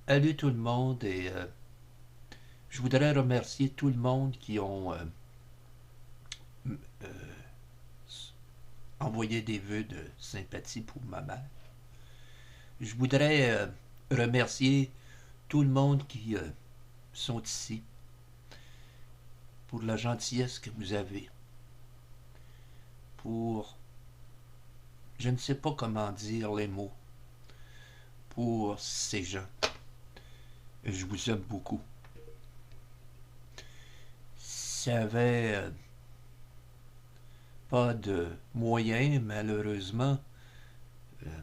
Salut tout le monde et je voudrais remercier tout le monde qui ont envoyé des vœux de sympathie pour ma mère. Je voudrais remercier tout le monde qui sont ici pour la gentillesse que vous avez, pour, je ne sais pas comment dire les mots, pour ces gens. Je vous aime beaucoup. J'avais pas de moyens, malheureusement. Euh,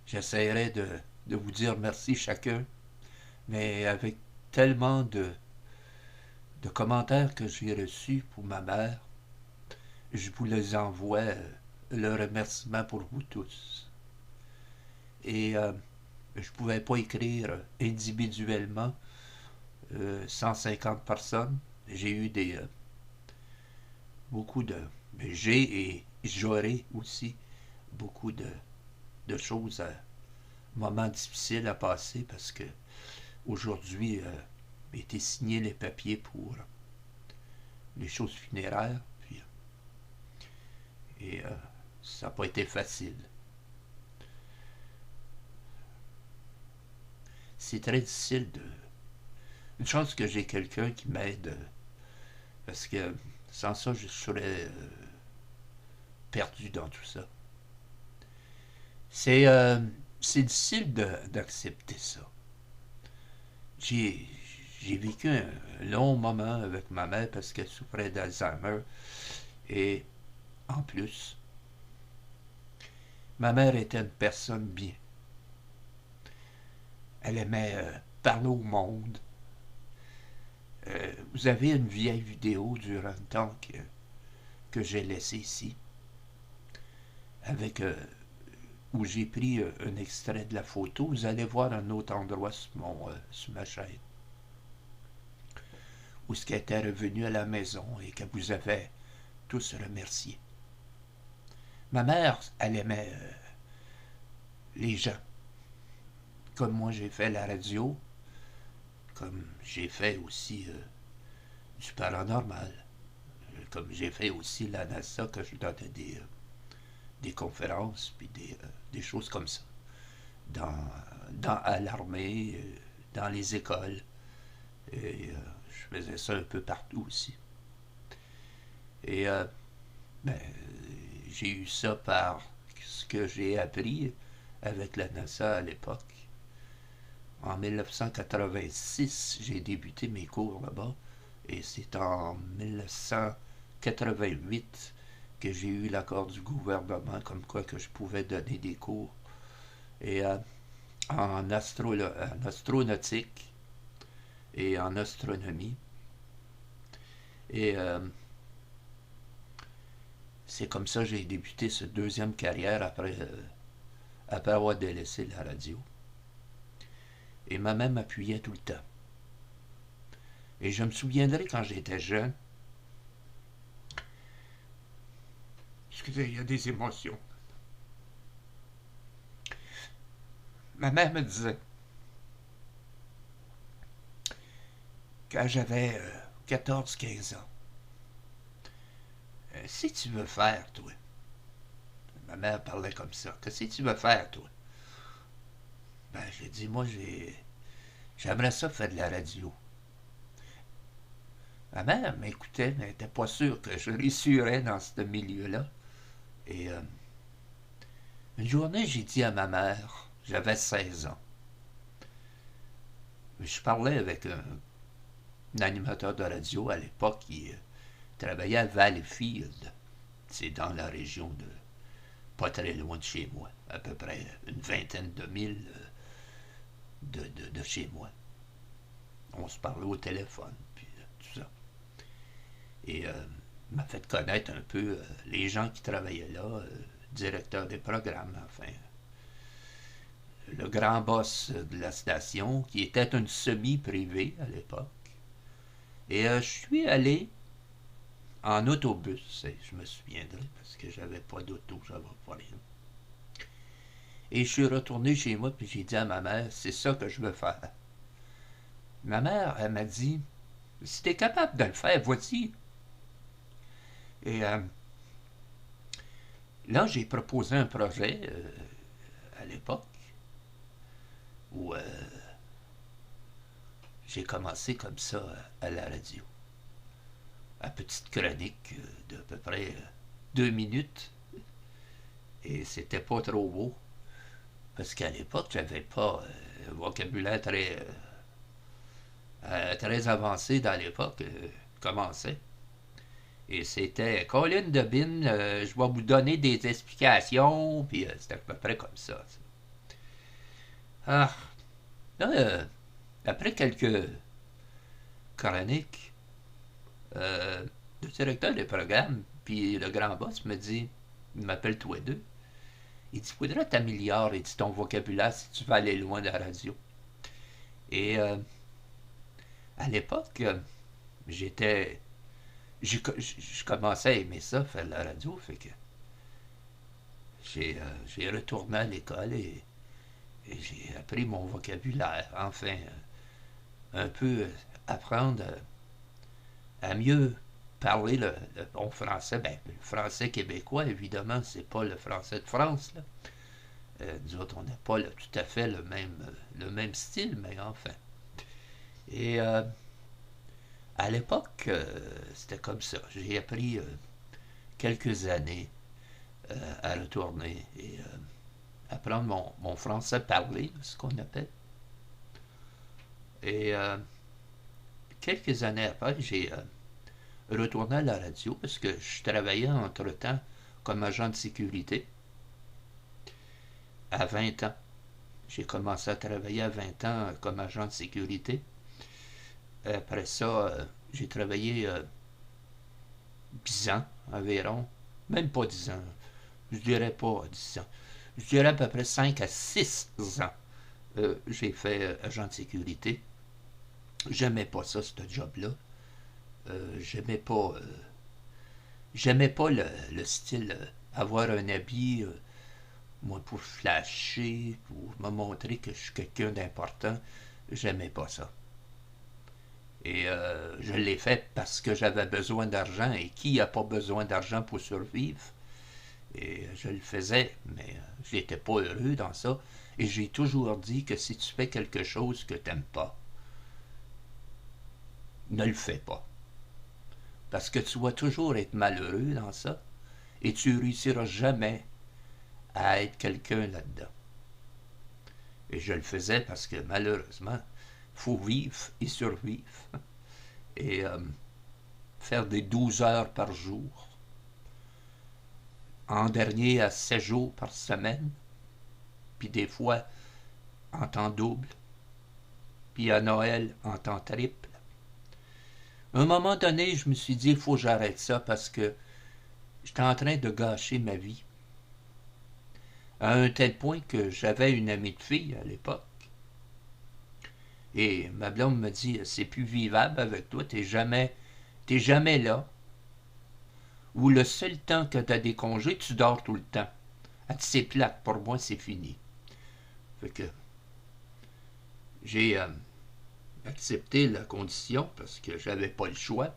J'essaierai de vous dire merci chacun, mais avec tellement de commentaires que j'ai reçus pour ma mère, je vous les envoie le remerciement pour vous tous. Et je ne pouvais pas écrire individuellement 150 personnes. J'ai eu beaucoup de... J'ai et j'aurai aussi beaucoup de choses, moments difficiles à passer parce que aujourd'hui, été signé les papiers pour les choses funéraires. Et ça n'a pas été facile. C'est très difficile de... Une chance que j'ai quelqu'un qui m'aide parce que sans ça, je serais perdu dans tout ça. C'est c'est difficile d'accepter ça. J'ai j'ai vécu un long moment avec ma mère parce qu'elle souffrait d'Alzheimer et en plus, ma mère était une personne bien. Elle aimait parler au monde. Vous avez une vieille vidéo durant le temps que j'ai laissée ici, avec où j'ai pris un extrait de la photo. Vous allez voir un autre endroit sur ma chaîne, où ce qui était revenu à la maison et que vous avez tous remercié. Ma mère, elle aimait les gens. Comme moi, j'ai fait la radio, comme j'ai fait aussi du paranormal, comme j'ai fait aussi la NASA, que je donnais des conférences, puis des choses comme ça, dans, à l'armée, dans les écoles, et je faisais ça un peu partout aussi. Et ben, j'ai eu ça par ce que j'ai appris avec la NASA à l'époque. En 1986, j'ai débuté mes cours là-bas et c'est en 1988 que j'ai eu l'accord du gouvernement comme quoi que je pouvais donner des cours et en astronautique et en astronomie. Et c'est comme ça que j'ai débuté cette deuxième carrière après avoir délaissé la radio. Et ma mère m'appuyait tout le temps. Et je me souviendrai quand j'étais jeune, excusez, il y a des émotions. Ma mère me disait, quand j'avais 14-15 ans, si tu veux faire, toi, ma mère parlait comme ça, que si tu veux faire, toi, ben j'ai dit, moi, j'aimerais ça faire de la radio. Ma mère m'écoutait, mais n'était pas sûre que je réussirais dans ce milieu-là. Et une journée, j'ai dit à ma mère, j'avais 16 ans, je parlais avec un animateur de radio à l'époque qui travaillait à Valleyfield. C'est dans la région de, pas très loin de chez moi, à peu près une vingtaine de milles de chez moi. On se parlait au téléphone, puis tout ça. Et m'a fait connaître un peu les gens qui travaillaient là, directeur des programmes, enfin, le grand boss de la station, qui était une semi-privée à l'époque. Et je suis allé en autobus, je me souviendrai, parce que j'avais pas d'auto, j'avais pas rien. Et je suis retourné chez moi, puis j'ai dit à ma mère, c'est ça que je veux faire. Ma mère, elle m'a dit, si t'es capable de le faire, voici. Et là, j'ai proposé un projet à l'époque où j'ai commencé comme ça à la radio. À petite chronique d'à peu près 2 minutes. Et c'était pas trop beau. Parce qu'à l'époque, j'avais pas un vocabulaire très avancé dans l'époque. Commençait. Et c'était Colin de Bin, je vais vous donner des explications. Puis c'était à peu près comme ça. Ah, là, après quelques chroniques, le directeur des programmes, puis le grand boss me dit, il m'appelle tous les deux, il dit, faudrait t'améliorer, il dit, ton vocabulaire si tu veux aller loin de la radio. Et à l'époque, j'étais, je commençais à aimer ça, faire la radio, fait que j'ai retourné à l'école et j'ai appris mon vocabulaire, enfin, un peu apprendre à mieux parler le bon français. Ben, le français québécois, évidemment, c'est pas le français de France, là. Nous autres, on n'a pas tout à fait le même style, mais enfin. Et à l'époque, c'était comme ça. J'ai appris quelques années à retourner et apprendre mon français parlé, ce qu'on appelle. Et quelques années après, j'ai retourné à la radio parce que je travaillais entre-temps comme agent de sécurité à 20 ans. J'ai commencé à travailler à 20 ans comme agent de sécurité. Après ça, j'ai travaillé 10 ans environ. Même pas 10 ans. Je dirais pas 10 ans. Je dirais à peu près 5 à 6 ans. J'ai fait agent de sécurité. J'aimais pas ça, ce job-là. J'aimais pas le style avoir un habit, moi, pour flasher, pour me montrer que je suis quelqu'un d'important. J'aimais pas ça. Et je l'ai fait parce que j'avais besoin d'argent. Et qui n'a pas besoin d'argent pour survivre? Et je le faisais, mais je n'étais pas heureux dans ça. Et j'ai toujours dit que si tu fais quelque chose que tu n'aimes pas, ne le fais pas. Parce que tu vas toujours être malheureux dans ça. Et tu réussiras jamais à être quelqu'un là-dedans. Et je le faisais parce que malheureusement, il faut vivre et survivre. Et faire des 12 heures par jour. En dernier, à 7 jours par semaine. Puis des fois, en temps double. Puis à Noël, en temps triple. À un moment donné, je me suis dit, il faut que j'arrête ça parce que j'étais en train de gâcher ma vie. À un tel point que j'avais une amie de fille à l'époque. Et ma blonde me dit, c'est plus vivable avec toi, t'es jamais là. Ou le seul temps que t'as des congés, tu dors tout le temps. Elle dit, c'est plate, pour moi, c'est fini. Fait que j'ai accepté la condition parce que j'avais pas le choix.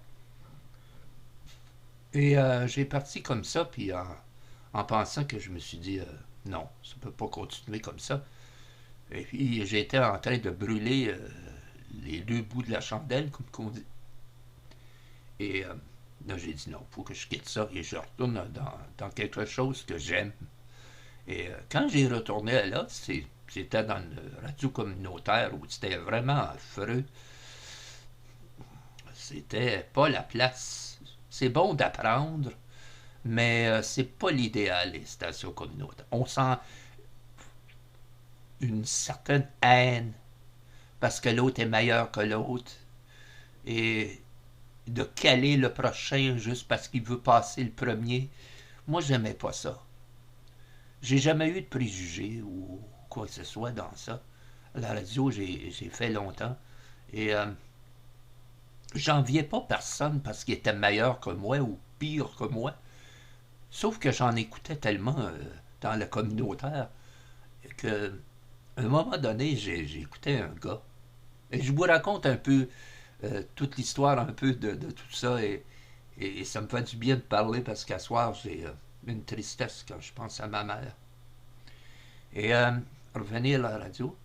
Et j'ai parti comme ça, puis en pensant que je me suis dit, non, ça peut pas continuer comme ça. Et puis j'étais en train de brûler les deux bouts de la chandelle, comme qu'on dit. Et là, j'ai dit non, il faut que je quitte ça et je retourne dans quelque chose que j'aime. Et quand j'ai retourné là, c'était dans le radio communautaire où c'était vraiment affreux. C'était pas la place. C'est bon d'apprendre, mais c'est pas l'idéal, les stations communautaires. On sent une certaine haine parce que l'autre est meilleur que l'autre et de caler le prochain juste parce qu'il veut passer le premier. Moi, j'aimais pas ça. J'ai jamais eu de préjugés ou quoi que ce soit dans ça. À la radio, j'ai fait longtemps et j'enviais pas personne parce qu'il était meilleur que moi ou pire que moi. Sauf que j'en écoutais tellement dans le communautaire que, à un moment donné, j'ai écouté un gars. Et je vous raconte un peu toute l'histoire un peu de tout ça. Et ça me fait du bien de parler parce qu'à soir, j'ai une tristesse quand je pense à ma mère. Et revenir à la radio,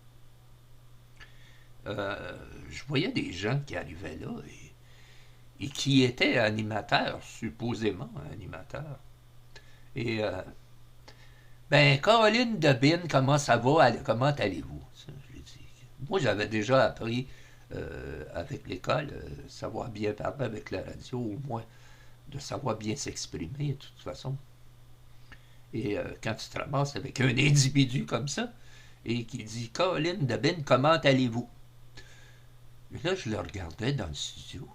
je voyais des gens qui arrivaient là et qui étaient animateurs, supposément animateurs. Et ben, Caroline Debine, comment ça va? Comment allez-vous? Ça, je lui dis. Moi, j'avais déjà appris avec l'école, savoir bien parler avec la radio, au moins de savoir bien s'exprimer, de toute façon. Et quand tu te ramasses avec un individu comme ça, et qui dit Caroline Debine, comment allez-vous? Et là, je le regardais dans le studio.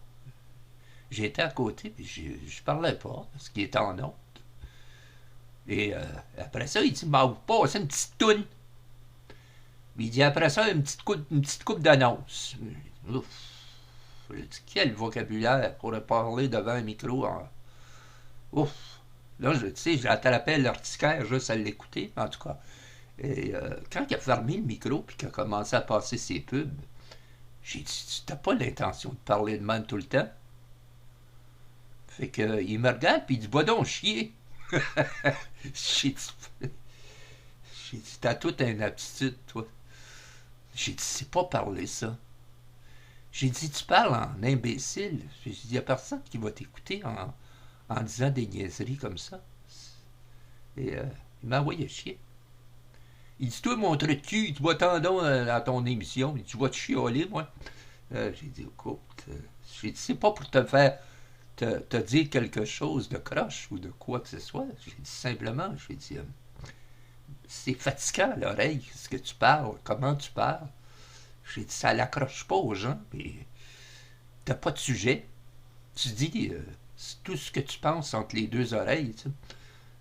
J'étais à côté, puis je parlais pas, parce qu'il était en honte. Et après ça, il dit m'a vous passez une petite toune. Il dit après ça, une petite coupe d'annonce. Ouf. J'ai dit quel vocabulaire pour parler devant un micro. Ouf. Là, tu sais, j'attrapais l'urticaire juste à l'écouter, en tout cas. Et quand il a fermé le micro puis qu'il a commencé à passer ses pubs, j'ai dit, tu n'as pas l'intention de parler de même tout le temps? Fait que, il me regarde puis il dit, va donc chier. J'ai dit, t'as toute une aptitude, toi. J'ai dit, c'est pas parler ça. J'ai dit, tu parles en imbécile. J'ai dit, il n'y a personne qui va t'écouter en disant des niaiseries comme ça. Et il m'a envoyé chier. Il dit, toi, mon trait de cul, tu vas t'en à ton émission. Il dit, tu vas te chioler, moi. J'ai dit, écoute, j'ai dit, c'est pas pour te faire te dire quelque chose de croche ou de quoi que ce soit. J'ai dit simplement, j'ai dit, c'est fatigant à l'oreille, ce que tu parles, comment tu parles. J'ai dit, ça l'accroche pas aux gens, mais t'as pas de sujet. Tu dis tout ce que tu penses entre les deux oreilles. Tu sais.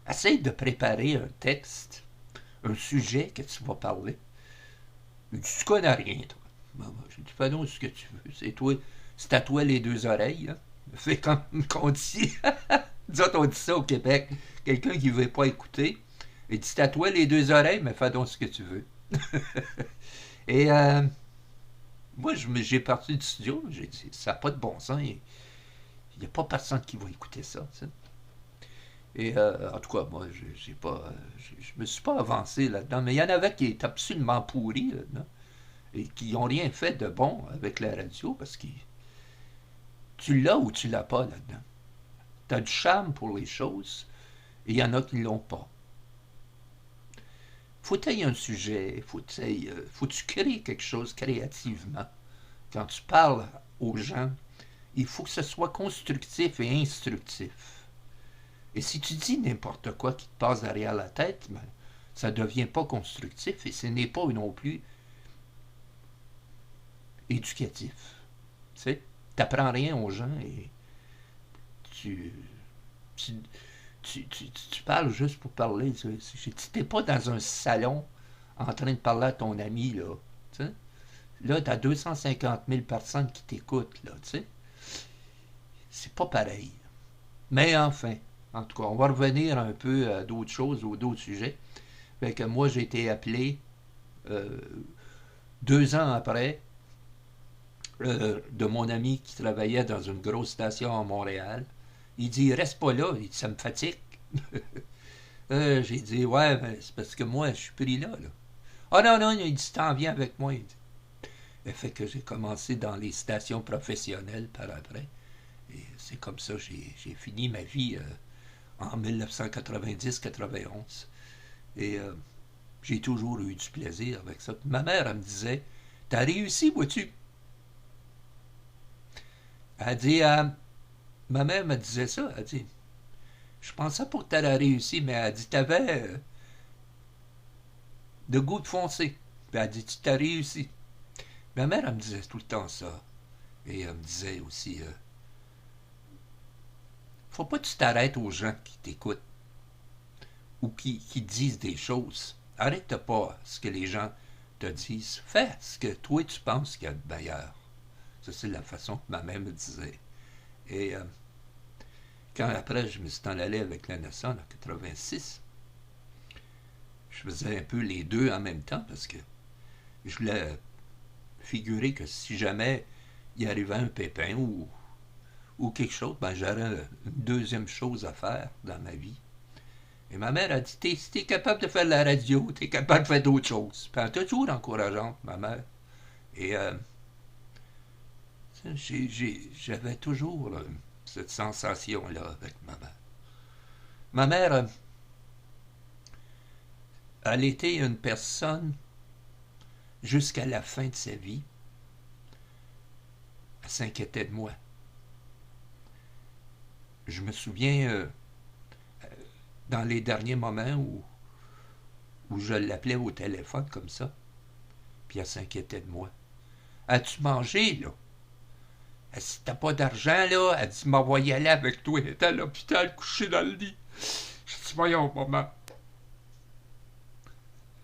Essaye de préparer un texte, un sujet que tu vas parler. Il dit, tu connais rien, toi. Bon, j'ai dit, fais donc ce que tu veux. C'est à toi les deux oreilles. Hein. Fais comme qu'on dit. Nous autres, on dit ça au Québec. Quelqu'un qui ne veut pas écouter. Il dit, c'est à toi les deux oreilles, mais fais donc ce que tu veux. Et moi, j'ai parti du studio. J'ai dit, ça n'a pas de bon sens. Il n'y a pas personne qui va écouter ça. Tu sais. Et en tout cas, moi, je me suis pas avancé là-dedans. Mais il y en avait qui étaient absolument pourris là-dedans. Et qui n'ont rien fait de bon avec la radio parce que tu l'as ou tu l'as pas là-dedans. Tu as du charme pour les choses et il y en a qui ne l'ont pas. Faut que tu aies un sujet, faut que tu crées quelque chose créativement. Quand tu parles aux gens, il faut que ce soit constructif et instructif. Et si tu dis n'importe quoi qui te passe derrière la tête, ben, ça ne devient pas constructif et ce n'est pas non plus éducatif. Tu sais, t'apprends rien aux gens et tu, tu, tu parles juste pour parler. Tu n'es pas dans un salon en train de parler à ton ami, là. Tu sais. Là, tu as 250 000 personnes qui t'écoutent, là, tu sais. C'est pas pareil. Mais enfin, en tout cas, on va revenir un peu à d'autres choses ou d'autres sujets. Fait que moi, j'ai été appelé 2 ans après de mon ami qui travaillait dans une grosse station à Montréal. Il dit, reste pas là. Il dit, ça me fatigue. J'ai dit, ouais, mais c'est parce que moi, je suis pris là. Ah non, non, il dit, t'en viens avec moi. Il dit. Et fait que j'ai commencé dans les stations professionnelles par après. Et c'est comme ça que j'ai fini ma vie en 1990-91. Et j'ai toujours eu du plaisir avec ça. Puis ma mère, elle me disait, t'as réussi, vois-tu? Elle dit, ma mère me disait ça, elle dit, je pensais pas que t'allais réussir, mais elle dit, t'avais de goût de foncer. Puis elle dit, tu t'as réussi. Ma mère, elle me disait tout le temps ça. Et elle me disait aussi, faut pas que tu t'arrêtes aux gens qui t'écoutent ou qui disent des choses. Arrête pas ce que les gens te disent. Fais ce que toi tu penses qu'il y a de meilleur. Ça, c'est la façon que ma mère me disait. Et quand après je me suis en allé avec la Nassau en 86, je faisais un peu les deux en même temps parce que je voulais figurer que si jamais il arrivait un pépin ou quelque chose, ben j'aurais une deuxième chose à faire dans ma vie. Et ma mère a dit, si t'es capable de faire la radio, t'es capable de faire d'autres choses. Puis elle était toujours encourageante, ma mère. Et j'avais toujours cette sensation-là avec ma mère. Ma mère, elle était une personne, jusqu'à la fin de sa vie, elle s'inquiétait de moi. Je me souviens, dans les derniers moments où je l'appelais au téléphone comme ça, puis elle s'inquiétait de moi. As-tu mangé, là? Si t'as pas d'argent, là, elle dit, m'envoyer aller avec toi. Elle était à l'hôpital, couchée dans le lit. Je dis, voyons, maman.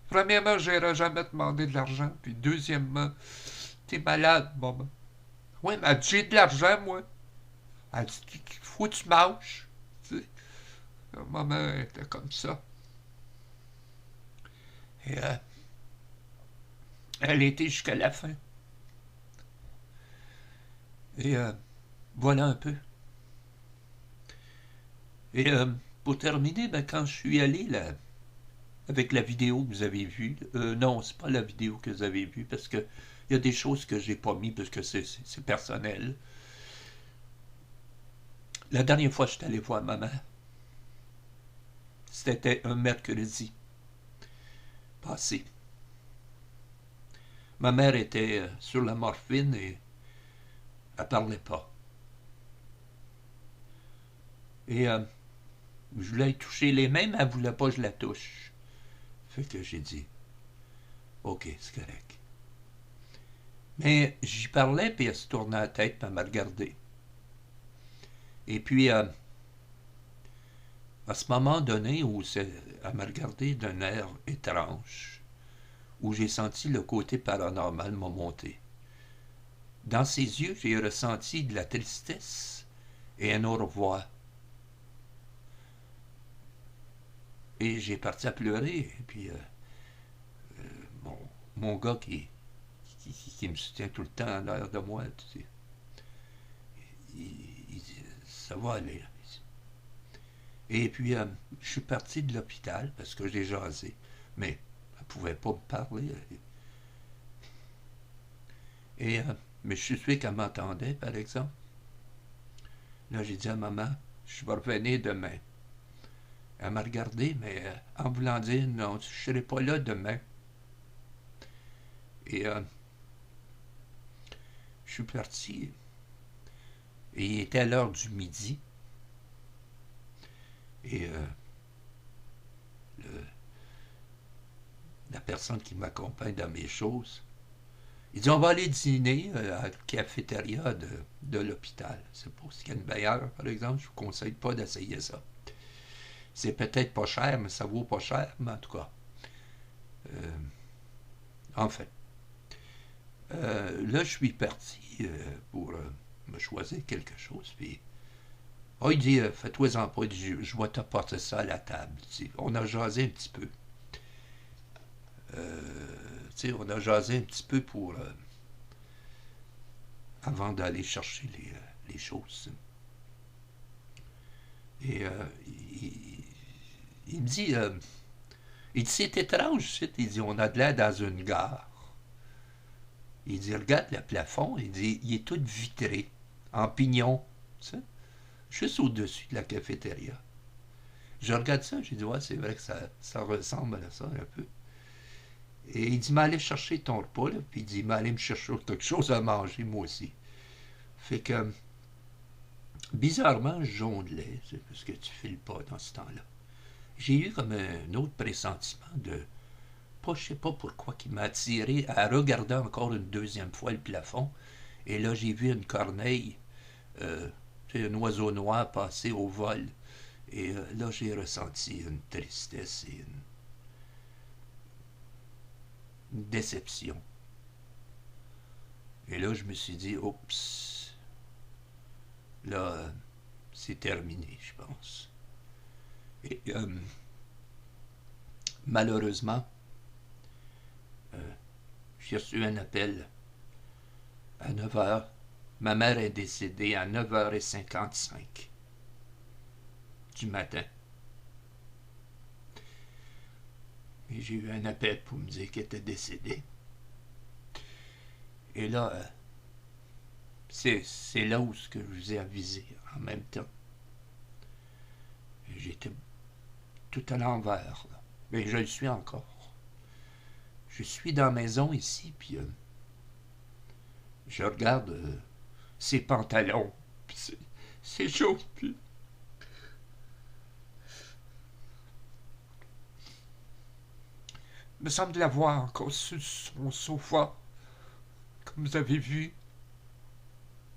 Premièrement, je n'irai jamais demander de l'argent. Puis deuxièmement, t'es malade, maman. Oui, mais elle dit, j'ai de l'argent, moi. Elle dit, faut que tu manges. Tu sais, maman était comme ça. Et elle était jusqu'à la fin. Et voilà un peu. Et pour terminer, ben, quand je suis allé là, avec la vidéo que vous avez vue, non, c'est pas la vidéo que vous avez vue, parce que il y a des choses que j'ai pas mis parce que c'est personnel. La dernière fois que je suis allé voir ma mère, c'était un mercredi passé. Ma mère était sur la morphine et elle parlait pas. Et je voulais toucher les mains, mais elle voulait pas que je la touche. Fait que j'ai dit, ok, c'est correct. Mais j'y parlais, puis elle se tournait la tête, puis elle m'a regardé. Et puis, à ce moment donné où elle m'a regardé d'un air étrange, où j'ai senti le côté paranormal me monter. Dans ses yeux, j'ai ressenti de la tristesse et un au revoir. Et j'ai parti à pleurer. Et puis, mon gars qui me soutient tout le temps en l'air de moi, tu sais, il dit, ça va aller. Et puis, je suis parti de l'hôpital parce que j'ai jasé. Mais elle ne pouvait pas me parler. Et, mais je suis sûr qu'elle m'entendait, par exemple. Là, j'ai dit à maman, je vais revenir demain. Elle m'a regardé, mais en voulant dire, non, je ne serai pas là demain. Et je suis parti. Et il était à l'heure du midi. Et la personne qui m'accompagne dans mes choses, il dit, on va aller dîner à la cafétéria de l'hôpital. C'est pour ce qu'il y a une meilleure, par exemple. Je ne vous conseille pas d'essayer ça. C'est peut-être pas cher, mais ça vaut pas cher, mais en tout cas. Enfin. Là, je suis parti pour me choisir quelque chose. Puis, il dit, fais-toi-en pas, je vais t'apporter ça à la table. On a jasé un petit peu. On a jasé un petit peu pour avant d'aller chercher les choses. Et il me dit, c'est étrange, il dit, on a de l'air dans une gare. Il dit, regarde le plafond, il dit, il est tout vitré, en pignon, tu sais, juste au-dessus de la cafétéria. Je regarde ça, j'ai dit, ouais, c'est vrai que ça ressemble à ça un peu. Et il dit, m'allez chercher ton repas, là, puis il dit, m'allez me chercher quelque chose à manger, moi aussi. Fait que, bizarrement, je jonglais, parce que tu files pas dans ce temps-là. J'ai eu comme un autre pressentiment de, je sais pas pourquoi, qui m'a attiré à regarder encore une deuxième fois le plafond. Et là, j'ai vu une corneille, un oiseau noir passer au vol. Et là, j'ai ressenti une tristesse et une déception. Et là, je me suis dit, oups, là, c'est terminé, je pense. Et malheureusement, j'ai reçu un appel à 9 heures. Ma mère est décédée à 9h55 du matin. Et j'ai eu un appel pour me dire qu'elle était décédée. Et là, c'est là où ce que je vous ai avisé en même temps. J'étais tout à l'envers. Mais je le suis encore. Je suis dans la maison ici, puis je regarde ses pantalons. C'est chaud, puis... Il me semble la voir encore sur son sofa, comme vous avez vu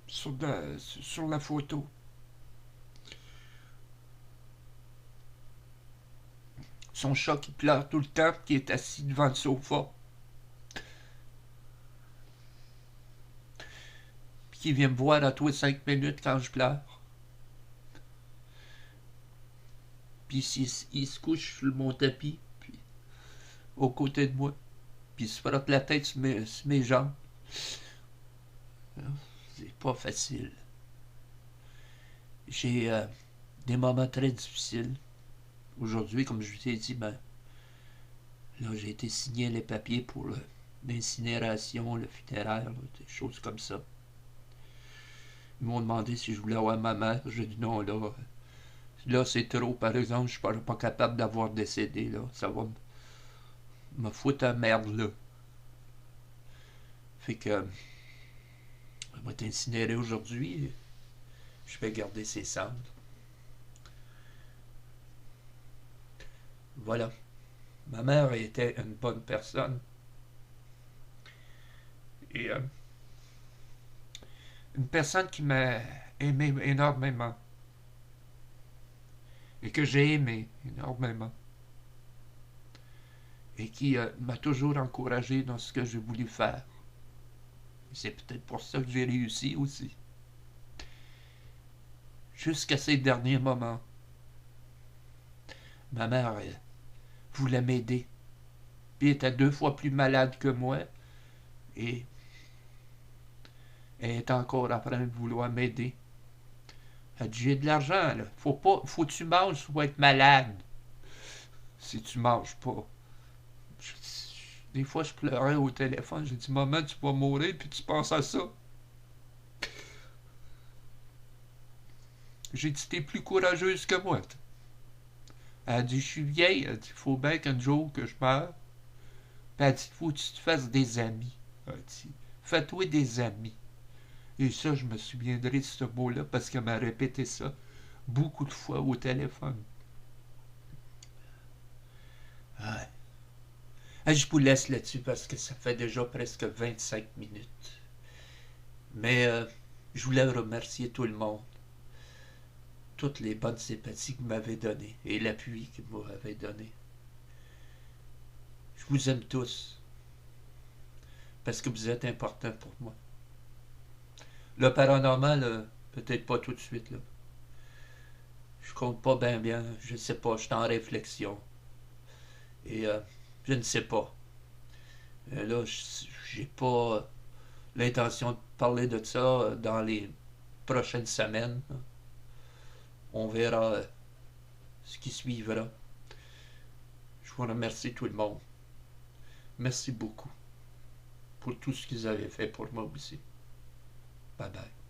sur la photo. Son chat qui pleure tout le temps, qui est assis devant le sofa. Puis qui vient me voir à tous les 5 minutes quand je pleure. Puis il se couche sur mon tapis, puis aux côtés de moi. Puis il se frotte la tête sur mes jambes. C'est pas facile. J'ai des moments très difficiles. Aujourd'hui, comme je vous ai dit, là, j'ai été signer les papiers pour l'incinération, le funéraire, des choses comme ça. Ils m'ont demandé si je voulais avoir ma mère. J'ai dit non, là c'est trop. Par exemple, je suis pas capable d'avoir décédé, là. Ça va me foutre à merde, là. Fait que, elle va être incinérée aujourd'hui. Je vais garder ses cendres. Voilà. Ma mère était une bonne personne. Et une personne qui m'a aimé énormément. Et que j'ai aimé énormément. Et qui m'a toujours encouragé dans ce que j'ai voulu faire. Et c'est peut-être pour ça que j'ai réussi aussi. Jusqu'à ces derniers moments. Ma mère voulait m'aider. Puis elle était 2 fois plus malade que moi. Et elle est encore en train de vouloir m'aider. Elle dit, j'ai de l'argent, là. Faut que tu manges pour être malade. Si tu manges pas. Des fois, je pleurais au téléphone. J'ai dit, maman, tu vas mourir, puis tu penses à ça. J'ai dit, t'es plus courageuse que moi. Elle a dit, je suis vieille. Elle dit, faut bien qu'un jour que je meure. Puis elle a dit, faut que tu te fasses des amis. Elle a dit, fais-toi des amis. Et ça, je me souviendrai de ce mot-là parce qu'elle m'a répété ça beaucoup de fois au téléphone. Ouais. Je vous laisse là-dessus parce que ça fait déjà presque 25 minutes. Mais je voulais remercier tout le monde. Toutes les bonnes sympathies que vous m'avez données et l'appui que vous m'avez donné. Je vous aime tous parce que vous êtes importants pour moi. Le paranormal, peut-être pas tout de suite. Là. Je compte pas bien, je sais pas, je suis en réflexion. Et je ne sais pas. Là, j'ai pas l'intention de parler de ça dans les prochaines semaines. On verra ce qui suivra. Je vous remercie tout le monde. Merci beaucoup pour tout ce qu'ils avaient fait pour moi aussi. Bye bye.